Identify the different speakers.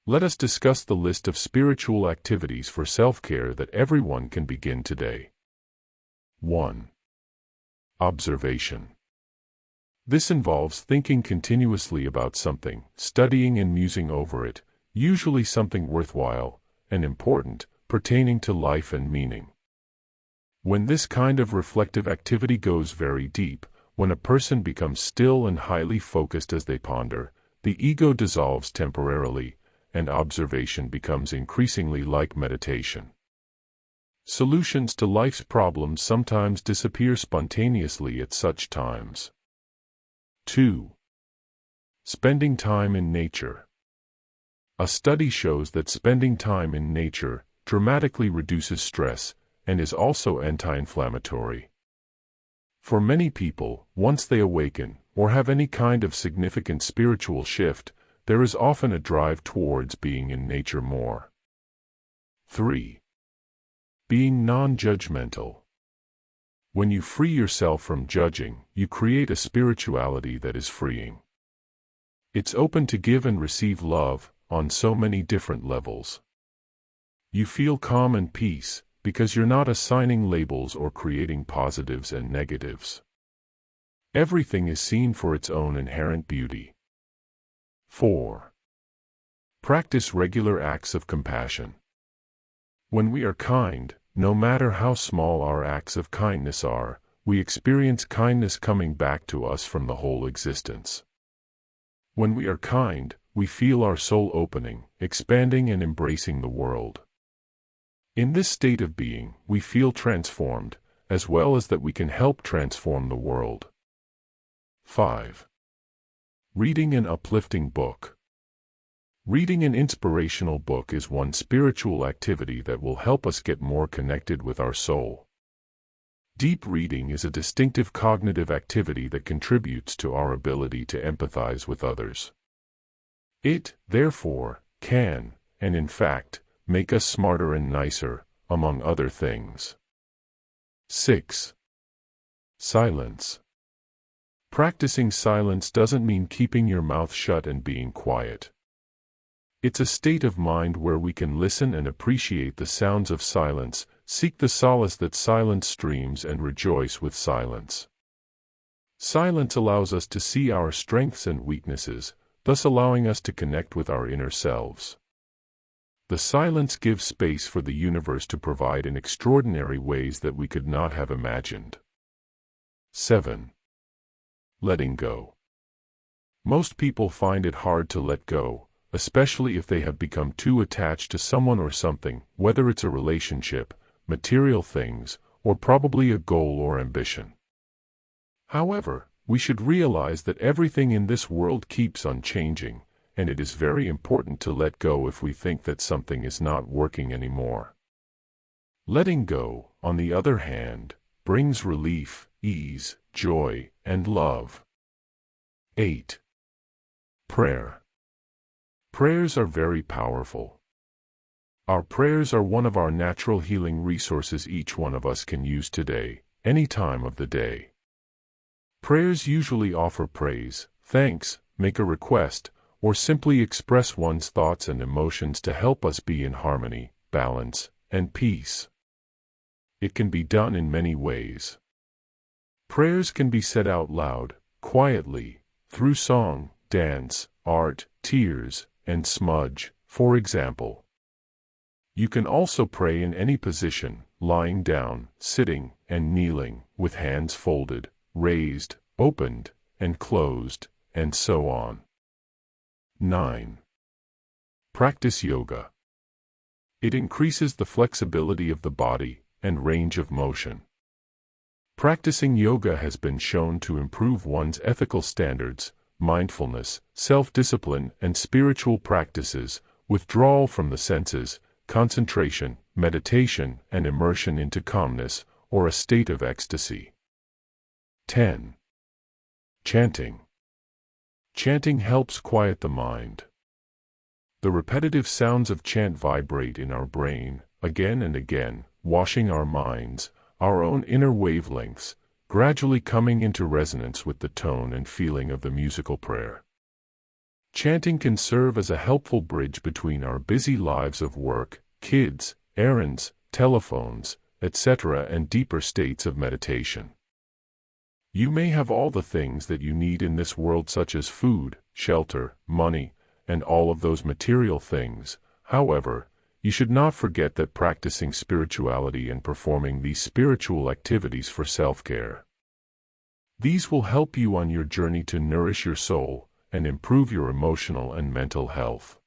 Speaker 1: Let us discuss the list of spiritual activities for self-care that everyone can begin today. 1. Observation. This involves thinking continuously about something, studying and musing over it, usually something worthwhile and important, pertaining to life and meaning. When this kind of reflective activity goes very deep, when a person becomes still and highly focused as they ponder, the ego dissolves temporarily, and observation becomes increasingly like meditation. Solutions to life's problems sometimes disappear spontaneously at such times. 2. Spending time in nature. A study shows that spending time in nature dramatically reduces stress and is also anti-inflammatory. For many people, once they awaken or have any kind of significant spiritual shift, there is often a drive towards being in nature more. 3. Being non-judgmental. When you free yourself from judging, you create a spirituality that is freeing. It's open to give and receive love on so many different levels. You feel calm and peace because you're not assigning labels or creating positives and negatives. Everything is seen for its own inherent beauty. 4. Practice regular acts of compassion. When we are kind, no matter how small our acts of kindness are, we experience kindness coming back to us from the whole existence. When we are kind, we feel our soul opening, expanding and embracing the world. In this state of being, we feel transformed, as well as that we can help transform the world. 5. Reading an uplifting book. Reading an inspirational book is one spiritual activity that will help us get more connected with our soul. Deep reading is a distinctive cognitive activity that contributes to our ability to empathize with others. It, therefore, can, and in fact, make us smarter and nicer, among other things. 6. Silence. Practicing silence doesn't mean keeping your mouth shut and being quiet. It's a state of mind where we can listen and appreciate the sounds of silence, seek the solace that silence streams and rejoice with silence. Silence allows us to see our strengths and weaknesses, thus allowing us to connect with our inner selves. The silence gives space for the universe to provide in extraordinary ways that we could not have imagined. 7. Letting go. Most people find it hard to let go, especially if they have become too attached to someone or something, whether it's a relationship, material things, or probably a goal or ambition. However, we should realize that everything in this world keeps on changing, and it is very important to let go if we think that something is not working anymore. Letting go, on the other hand, brings relief, ease, joy, and love. 8. Prayer. Prayers are very powerful. Our prayers are one of our natural healing resources each one of us can use today, any time of the day. Prayers usually offer praise, thanks, make a request, or simply express one's thoughts and emotions to help us be in harmony, balance, and peace. It can be done in many ways. Prayers can be said out loud, quietly, through song, dance, art, tears, and smudge, for example. You can also pray in any position, lying down, sitting, and kneeling, with hands folded, raised, opened, and closed, and so on. 9. Practice yoga. It increases the flexibility of the body and range of motion. Practicing yoga has been shown to improve one's ethical standards, mindfulness, self-discipline, and spiritual practices, withdrawal from the senses, concentration, meditation, and immersion into calmness, or a state of ecstasy. 10. Chanting. Chanting helps quiet the mind. The repetitive sounds of chant vibrate in our brain, again and again, washing our minds, our own inner wavelengths, gradually coming into resonance with the tone and feeling of the musical prayer. Chanting can serve as a helpful bridge between our busy lives of work, kids, errands, telephones, etc., and deeper states of meditation. You may have all the things that you need in this world, such as food, shelter, money, and all of those material things. However, you should not forget that practicing spirituality and performing these spiritual activities for self-care. These will help you on your journey to nourish your soul and improve your emotional and mental health.